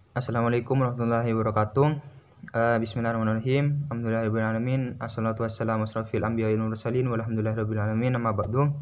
Assalamualaikum warahmatullahi wabarakatuh. Bismillahirrahmanirrahim. Alhamdulillahirrahmanirrahim. Assalatu wassalamu asrafil anbiya'i wal mursalin walhamdulillahirabbil alamin. Amma ba'du.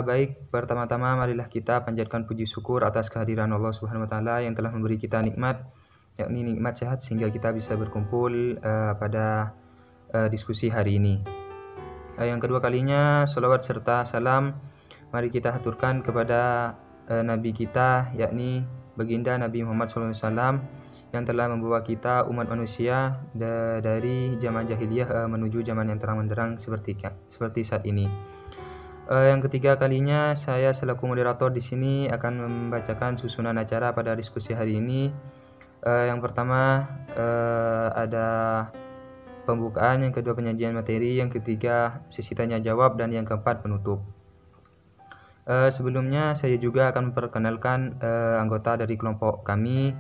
Baik, pertama-tama marilah kita panjatkan puji syukur atas kehadiran Allah Subhanahu wa taala yang telah memberi kita nikmat, yakni nikmat sehat sehingga kita bisa berkumpul pada diskusi hari ini. Yang kedua kalinya salawat serta salam mari kita haturkan kepada Nabi kita, yakni Baginda Nabi Muhammad SAW yang telah membawa kita umat manusia dari zaman jahiliyah menuju zaman yang terang benderang seperti saat ini. Yang ketiga kalinya saya selaku moderator di sini akan membacakan susunan acara pada diskusi hari ini. Yang pertama ada pembukaan, yang kedua penyajian materi, yang ketiga sesi tanya jawab, dan yang keempat penutup. Sebelumnya saya juga akan memperkenalkan anggota dari kelompok kami.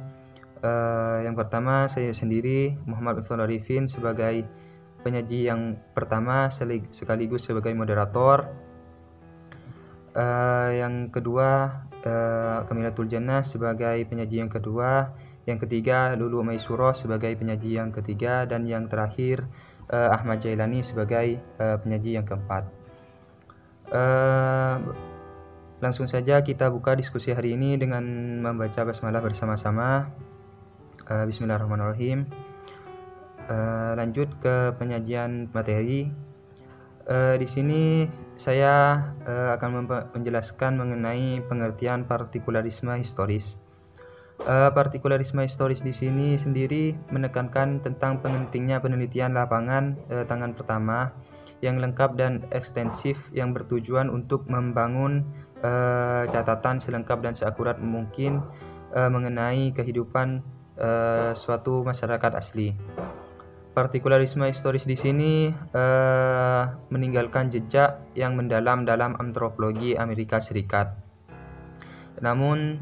Yang pertama saya sendiri, Muhammad Miftahul Arifin, sebagai penyaji yang pertama sekaligus sebagai moderator. Yang kedua Kamilatul Jannah sebagai penyaji yang kedua. Yang ketiga Lulu Maisuroh sebagai penyaji yang ketiga, dan yang terakhir Ahmad Jailani sebagai penyaji yang keempat. Langsung saja kita buka diskusi hari ini dengan membaca basmalah bersama-sama. Bismillahirrahmanirrahim. Lanjut ke penyajian materi. Di sini saya akan menjelaskan mengenai pengertian partikularisme historis. Partikularisme historis di sini sendiri menekankan tentang pentingnya penelitian lapangan tangan pertama yang lengkap dan ekstensif yang bertujuan untuk membangun catatan selengkap dan seakurat mungkin mengenai kehidupan suatu masyarakat asli. Partikularisme historis di sini meninggalkan jejak yang mendalam dalam antropologi Amerika Serikat. Namun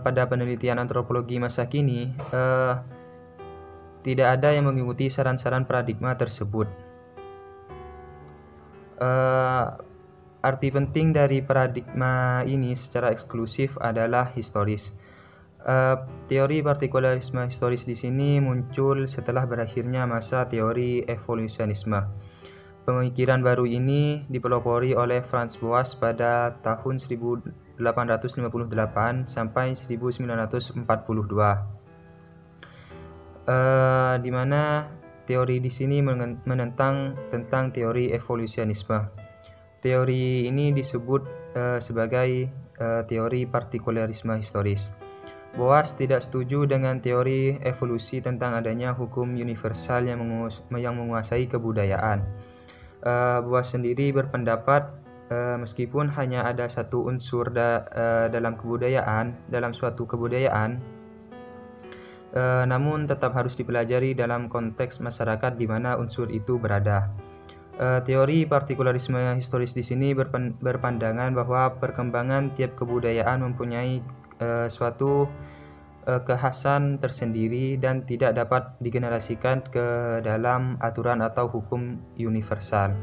pada penelitian antropologi masa kini tidak ada yang mengikuti saran-saran paradigma tersebut. Arti penting dari paradigma ini secara eksklusif adalah historis. Teori partikularisme historis di sini muncul setelah berakhirnya masa teori evolusionisme. Pemikiran baru ini dipelopori oleh Franz Boas pada tahun 1858 sampai 1942. Di mana teori di sini menentang tentang teori evolusionisme. Teori ini disebut sebagai teori partikularisme historis. Boas tidak setuju dengan teori evolusi tentang adanya hukum universal yang menguasai kebudayaan. Boas sendiri berpendapat meskipun hanya ada satu unsur dalam suatu kebudayaan, namun tetap harus dipelajari dalam konteks masyarakat di mana unsur itu berada. Teori partikularisme historis di sini berpandangan bahwa perkembangan tiap kebudayaan mempunyai suatu kekhasan tersendiri dan tidak dapat digenerasikan ke dalam aturan atau hukum universal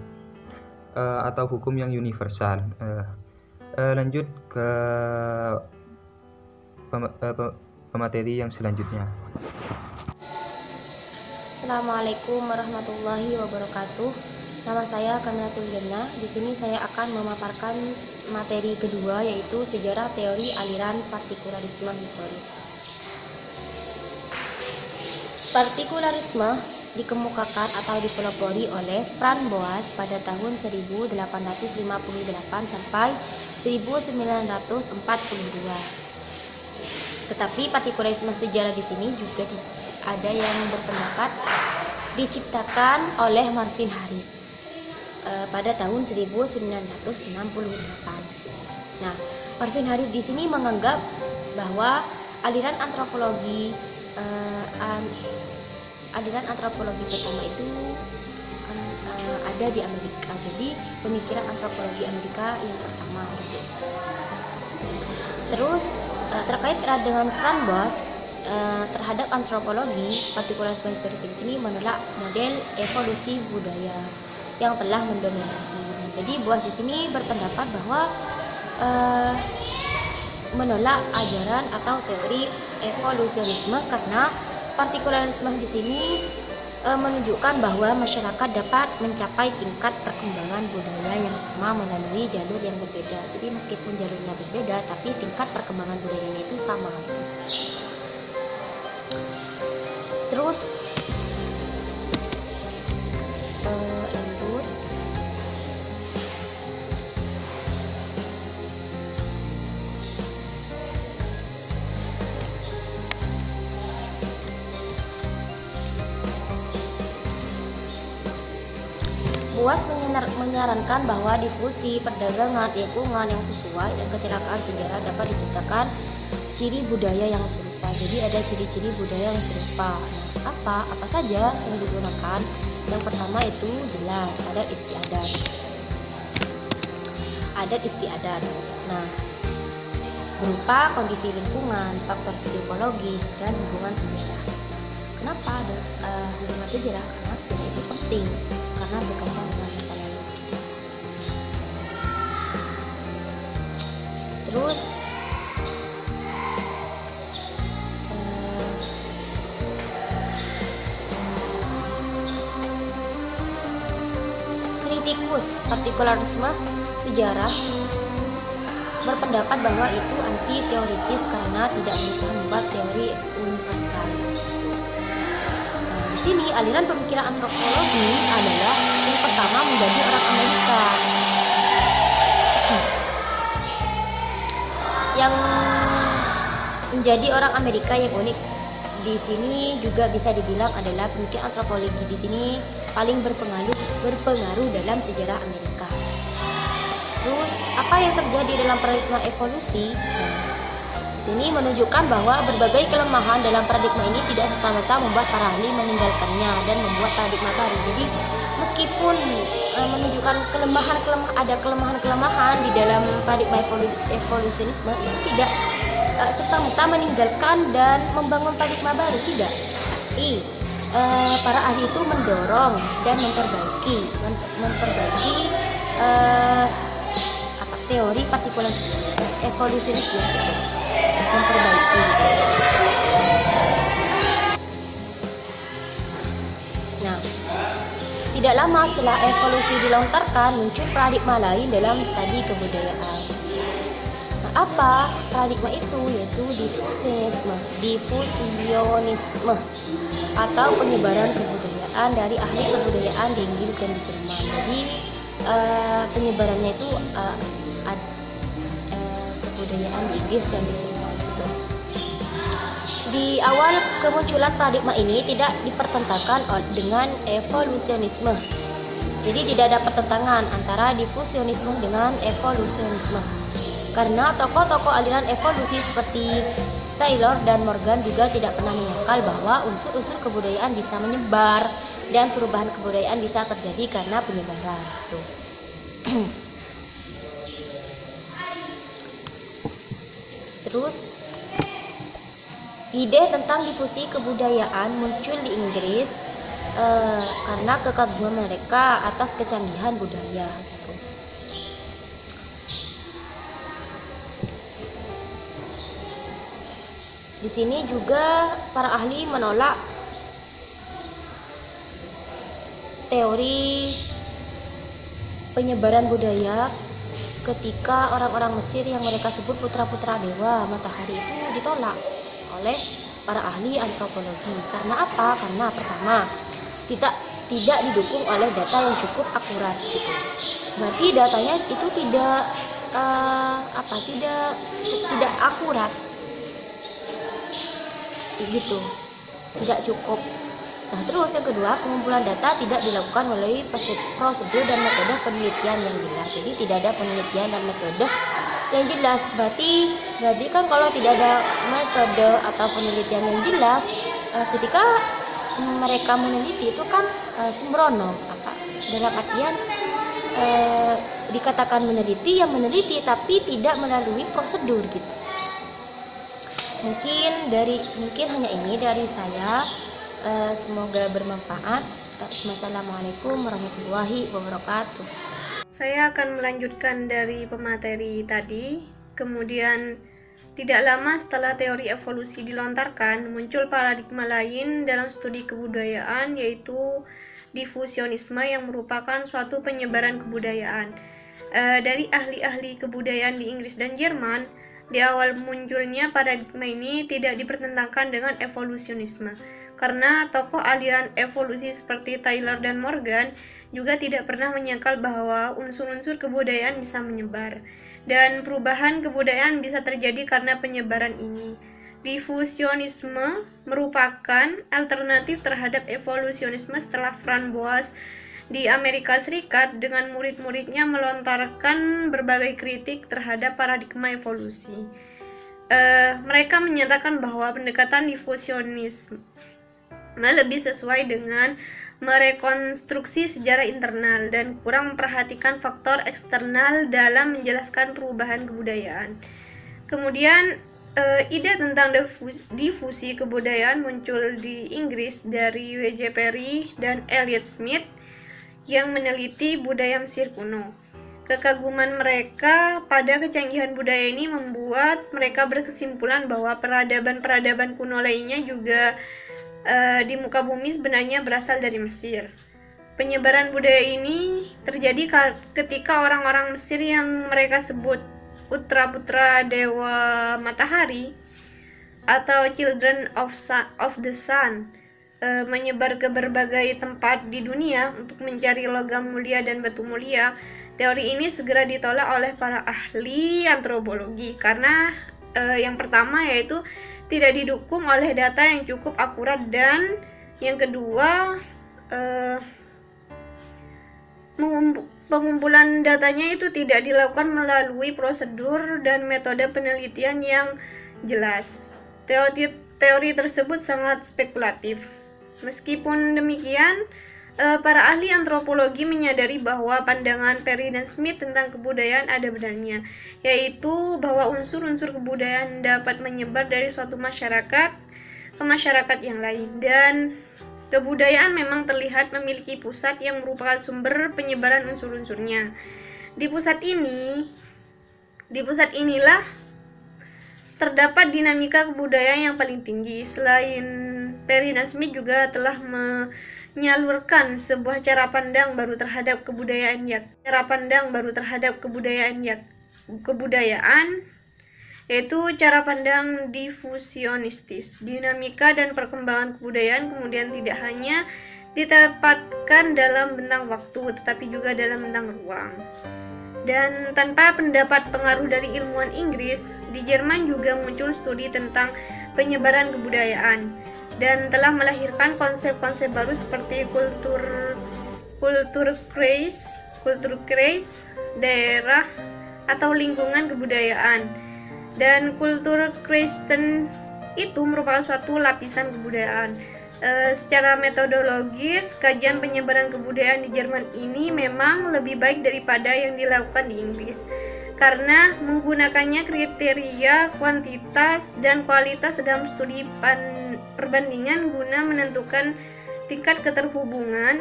atau hukum yang universal. Lanjut ke pemateri yang selanjutnya. Assalamualaikum warahmatullahi wabarakatuh. Nama saya Kamilatul Jannah. Di sini saya akan memaparkan materi kedua, yaitu sejarah teori aliran partikularisme historis. Partikularisme dikemukakan atau dipelopori oleh Franz Boas pada tahun 1858 sampai 1942. Tetapi partikularisme sejarah di sini juga ada yang berpendapat diciptakan oleh Marvin Harris pada tahun 1968. Nah, Marvin Harris di sini menganggap bahwa aliran antropologi pertama itu ada di Amerika. Jadi pemikiran antropologi Amerika yang pertama. Terus terkait dengan Franz Boas terhadap antropologi, partikularisme historis di sini menolak model evolusi budaya yang telah mendominasi. Jadi Boas di sini berpendapat bahwa menolak ajaran atau teori evolusionisme karena partikularisme di sini menunjukkan bahwa masyarakat dapat mencapai tingkat perkembangan budaya yang sama melalui jalur yang berbeda. Jadi meskipun jalurnya berbeda, tapi tingkat perkembangan budayanya itu sama. Terus lanjut. Buas menyarankan bahwa difusi perdagangan lingkungan yang sesuai dan kecelakaan sejarah dapat diciptakan ciri budaya yang serupa. Jadi ada ciri-ciri budaya yang serupa. Nah, apa saja yang digunakan? Yang pertama itu jelas adat istiadat. Adat istiadat. Nah, berupa kondisi lingkungan, faktor psikologis dan hubungan sejarah. Nah, kenapa ada hubungan sejarah? Karena sejarah itu penting karena berkaitan dengan masa lalu. Terus kritikus partikularisme sejarah berpendapat bahwa itu anti teoritis karena tidak bisa membuat teori universal. Nah, di sini aliran pemikiran antropologi adalah yang pertama menjadi orang Amerika. Yang menjadi orang Amerika yang unik di sini juga bisa dibilang adalah pemikiran antropologi di sini paling berpengaruh dalam sejarah Amerika. Terus apa yang terjadi dalam paradigma evolusi? Di sini menunjukkan bahwa berbagai kelemahan dalam paradigma ini tidak serta-merta membuat para ahli meninggalkannya dan membuat paradigma baru. Jadi meskipun menunjukkan ada kelemahan-kelemahan di dalam paradigma evolusionisme itu tidak serta-merta meninggalkan dan membangun paradigma baru, tidak. Tapi para ahli itu mendorong dan memperbaiki teori evolusionisme, memperbaiki. Nah, tidak lama setelah evolusi dilontarkan muncul paradigma lain dalam studi kebudayaan. Nah, apa paradigma itu? Yaitu difusionisme atau penyebaran kebudayaan dari ahli kebudayaan di Inggris dan di Jerman. Jadi penyebarannya itu kebudayaan di Inggris dan di Jerman gitu. Di awal kemunculan paradigma ini tidak dipertentangkan dengan evolusionisme. Jadi tidak ada pertentangan antara difusionisme dengan evolusionisme. Karena tokoh-tokoh aliran evolusi seperti Taylor dan Morgan juga tidak pernah menyangkal bahwa unsur-unsur kebudayaan bisa menyebar dan perubahan kebudayaan bisa terjadi karena penyebaran. Tuh. Terus ide tentang difusi kebudayaan muncul di Inggris karena kekaguman mereka atas kecanggihan budaya. Gitu. Di sini juga para ahli menolak teori penyebaran budaya ketika orang-orang Mesir yang mereka sebut putra-putra dewa matahari itu ditolak oleh para ahli antropologi. Karena apa? Karena pertama tidak didukung oleh data yang cukup akurat gitu. Berarti datanya itu tidak akurat. Gitu, tidak cukup. Nah, terus yang kedua, pengumpulan data tidak dilakukan melalui prosedur dan metode penelitian yang jelas. Jadi tidak ada penelitian dan metode yang jelas. Berarti kan kalau tidak ada metode atau penelitian yang jelas, ketika mereka meneliti itu kan sembrono. Dalam artian dikatakan meneliti tapi tidak melalui prosedur gitu. Mungkin hanya ini dari saya. Semoga bermanfaat. Assalamualaikum warahmatullahi wabarakatuh. Saya akan melanjutkan dari pemateri tadi. Kemudian Tidak lama setelah teori evolusi dilontarkan, muncul paradigma lain dalam studi kebudayaan, yaitu difusionisme yang merupakan suatu penyebaran kebudayaan. Dari ahli-ahli kebudayaan di Inggris dan Jerman, di awal munculnya paradigma ini tidak dipertentangkan dengan evolusionisme, karena tokoh aliran evolusi seperti Taylor dan Morgan juga tidak pernah menyangkal bahwa unsur-unsur kebudayaan bisa menyebar, dan perubahan kebudayaan bisa terjadi karena penyebaran ini. Difusionisme merupakan alternatif terhadap evolusionisme setelah Franz Boas di Amerika Serikat dengan murid-muridnya melontarkan berbagai kritik terhadap paradigma evolusi. Mereka menyatakan bahwa pendekatan difusionisme lebih sesuai dengan merekonstruksi sejarah internal dan kurang memperhatikan faktor eksternal dalam menjelaskan perubahan kebudayaan. Kemudian ide tentang difusi kebudayaan muncul di Inggris dari W.J. Perry dan Elliot Smith yang meneliti budaya Mesir kuno. Kekaguman mereka pada kecanggihan budaya ini membuat mereka berkesimpulan bahwa peradaban-peradaban kuno lainnya juga di muka bumi sebenarnya berasal dari Mesir. Penyebaran budaya ini terjadi ketika orang-orang Mesir yang mereka sebut putra-putra dewa matahari atau children of the sun menyebar ke berbagai tempat di dunia untuk mencari logam mulia dan batu mulia. Teori ini segera ditolak oleh para ahli antropologi karena yang pertama yaitu tidak didukung oleh data yang cukup akurat, dan yang kedua pengumpulan datanya itu tidak dilakukan melalui prosedur dan metode penelitian yang jelas. Teori tersebut sangat spekulatif. Meskipun demikian, para ahli antropologi menyadari bahwa pandangan Perry dan Smith tentang kebudayaan ada benarnya, yaitu bahwa unsur-unsur kebudayaan dapat menyebar dari suatu masyarakat ke masyarakat yang lain, dan kebudayaan memang terlihat memiliki pusat yang merupakan sumber penyebaran unsur-unsurnya. Di pusat inilah terdapat dinamika kebudayaan yang paling tinggi. Selain Perry dan Smith juga telah menyalurkan sebuah cara pandang baru terhadap kebudayaan, yaitu cara pandang difusionistis. Dinamika dan perkembangan kebudayaan kemudian tidak hanya ditempatkan dalam bentang waktu, tetapi juga dalam bentang ruang. Dan tanpa pendapat pengaruh dari ilmuwan Inggris, di Jerman juga muncul studi tentang penyebaran kebudayaan dan telah melahirkan konsep-konsep baru seperti kulturkreis, daerah atau lingkungan kebudayaan. Dan kulturkreisten itu merupakan suatu lapisan kebudayaan. Secara metodologis, kajian penyebaran kebudayaan di Jerman ini memang lebih baik daripada yang dilakukan di Inggris, karena menggunakannya kriteria kuantitas dan kualitas dalam studi perbandingan guna menentukan tingkat keterhubungan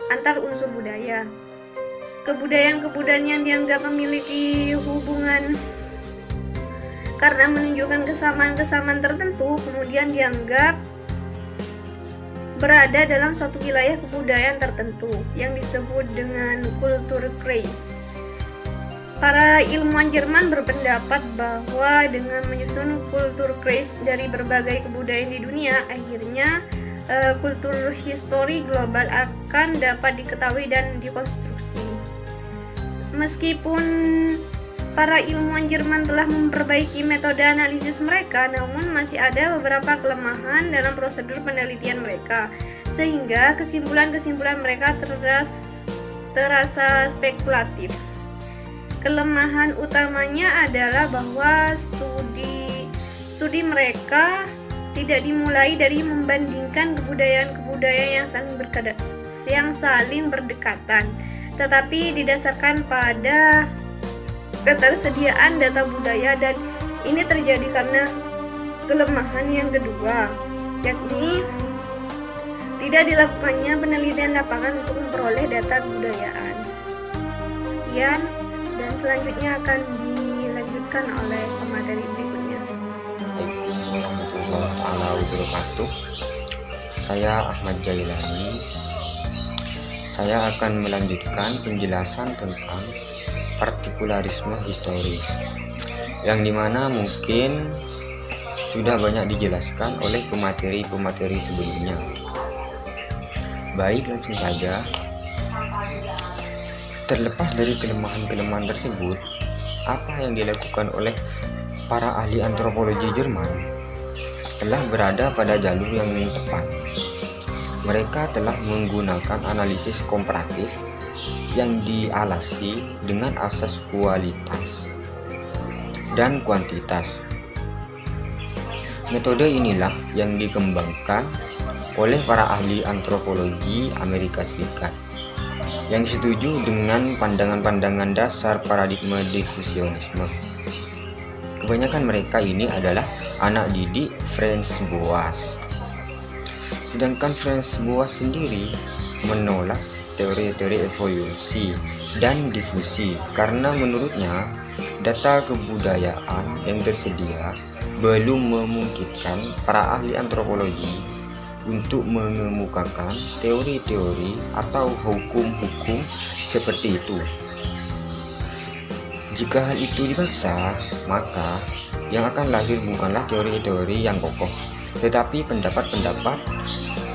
antar unsur budaya. Kebudayaan-kebudayaan yang dianggap memiliki hubungan karena menunjukkan kesamaan-kesamaan tertentu kemudian dianggap berada dalam suatu wilayah kebudayaan tertentu yang disebut dengan kulturkreis. Para ilmuwan Jerman berpendapat bahwa dengan menyusun kulturkreis dari berbagai kebudayaan di dunia, akhirnya kultur histori global akan dapat diketahui dan dikonstruksi. Meskipun para ilmuwan Jerman telah memperbaiki metode analisis mereka, namun masih ada beberapa kelemahan dalam prosedur penelitian mereka, sehingga kesimpulan-kesimpulan mereka terasa spekulatif. Kelemahan utamanya adalah bahwa studi mereka tidak dimulai dari membandingkan kebudayaan-kebudayaan yang saling berdekatan, tetapi didasarkan pada ketersediaan data budaya, dan ini terjadi karena kelemahan yang kedua, yakni tidak dilakukannya penelitian lapangan untuk memperoleh data kebudayaan. Sekian, dan selanjutnya akan dilanjutkan oleh pemateri berikutnya. warahmatullahi wabarakatuh. Saya Ahmad Jailani. Saya akan melanjutkan penjelasan tentang partikularisme historis, yang dimana mungkin sudah banyak dijelaskan oleh pemateri-pemateri sebelumnya. Baik, langsung saja. Terlepas dari kelemahan-kelemahan tersebut, apa yang dilakukan oleh para ahli antropologi Jerman telah berada pada jalur yang tepat. Mereka telah menggunakan analisis komparatif yang dialasi dengan asas kualitas dan kuantitas. Metode inilah yang dikembangkan oleh para ahli antropologi Amerika Serikat yang setuju dengan pandangan-pandangan dasar paradigma difusionisme. Kebanyakan mereka ini adalah anak didik Franz Boas. Sedangkan Franz Boas sendiri menolak teori-teori evolusi dan difusi karena menurutnya data kebudayaan yang tersedia belum memungkinkan para ahli antropologi untuk mengemukakan teori-teori atau hukum-hukum seperti itu. Jika hal itu dipaksa, maka yang akan lahir bukanlah teori-teori yang kokoh, tetapi pendapat-pendapat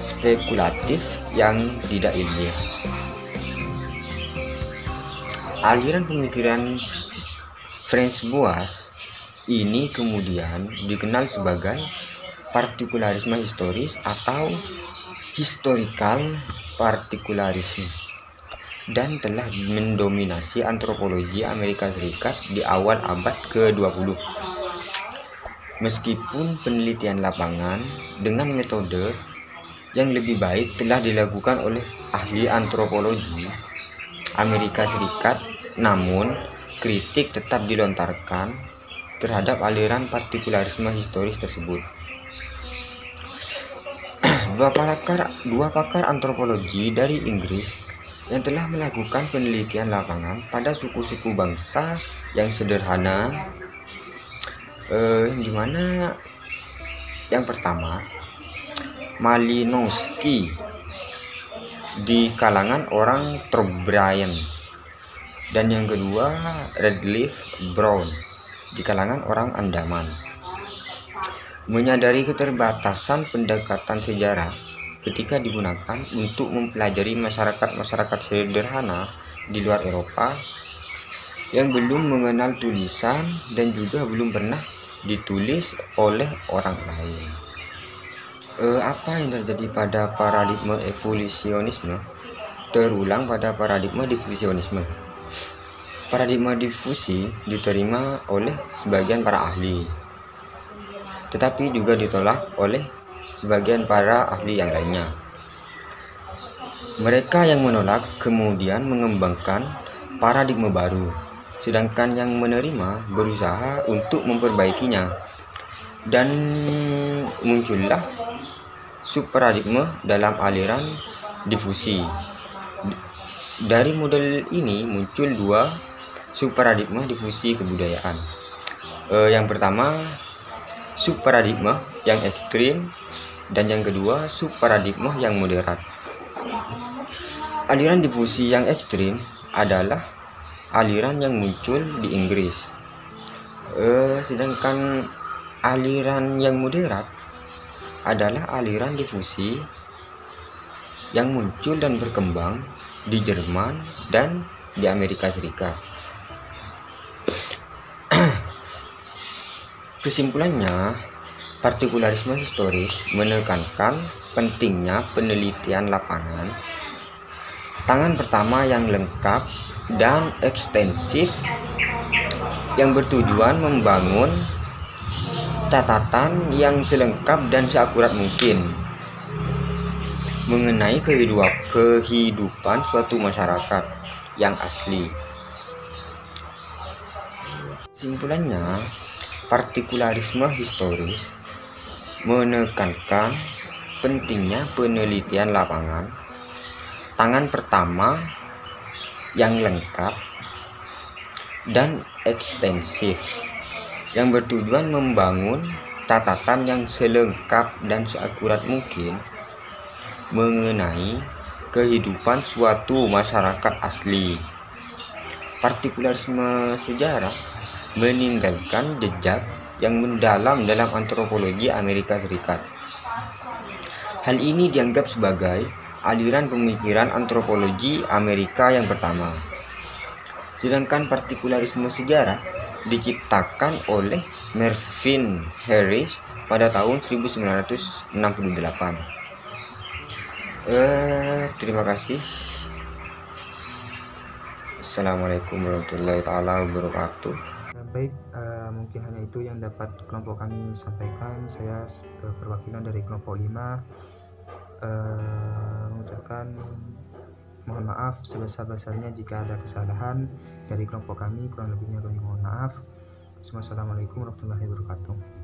spekulatif yang tidak ilmiah. Aliran pemikiran Franz Boas ini kemudian dikenal sebagai partikularisme historis atau historical partikularisme dan telah mendominasi antropologi Amerika Serikat di awal abad ke-20. Meskipun penelitian lapangan dengan metode yang lebih baik telah dilakukan oleh ahli antropologi Amerika Serikat, namun kritik tetap dilontarkan terhadap aliran partikularisme historis tersebut. Dua pakar antropologi dari Inggris yang telah melakukan penelitian lapangan pada suku-suku bangsa yang sederhana, dimana yang pertama Malinowski di kalangan orang Trobriand dan yang kedua Radcliffe Brown di kalangan orang Andaman. Menyadari keterbatasan pendekatan sejarah ketika digunakan untuk mempelajari masyarakat-masyarakat sederhana di luar Eropa yang belum mengenal tulisan dan juga belum pernah ditulis oleh orang lain. Apa yang terjadi pada paradigma evolusionisme terulang pada paradigma difusionisme. Paradigma difusi diterima oleh sebagian para ahli, tetapi juga ditolak oleh sebagian para ahli yang lainnya. Mereka yang menolak kemudian mengembangkan paradigma baru, sedangkan yang menerima berusaha untuk memperbaikinya, dan muncullah subparadigma dalam aliran difusi. Dari model ini muncul dua subparadigma difusi kebudayaan. Yang pertama subparadigma yang ekstrim dan yang kedua subparadigma yang moderat. Aliran difusi yang ekstrim adalah aliran yang muncul di Inggris, sedangkan aliran yang moderat adalah aliran difusi yang muncul dan berkembang di Jerman dan di Amerika Serikat. Kesimpulannya, partikularisme historis menekankan pentingnya penelitian lapangan, tangan pertama yang lengkap dan ekstensif yang bertujuan membangun catatan yang selengkap dan seakurat mungkin mengenai kehidupan suatu masyarakat yang asli. Kesimpulannya, partikularisme historis menekankan pentingnya penelitian lapangan, tangan pertama yang lengkap dan ekstensif yang bertujuan membangun catatan yang selengkap dan seakurat mungkin mengenai kehidupan suatu masyarakat asli. Partikularisme sejarah meninggalkan jejak yang mendalam dalam antropologi Amerika Serikat. Hal ini dianggap sebagai aliran pemikiran antropologi Amerika yang pertama. Sedangkan partikularisme sejarah diciptakan oleh Mervyn Harris pada tahun 1968. Terima kasih. Assalamualaikum warahmatullahi wabarakatuh. Baik, mungkin hanya itu yang dapat kelompok kami sampaikan. Saya perwakilan dari kelompok 5 mengucapkan mohon maaf sebesar-besarnya jika ada kesalahan dari kelompok kami. Kurang lebihnya kami mohon maaf. Wassalamualaikum warahmatullahi wabarakatuh.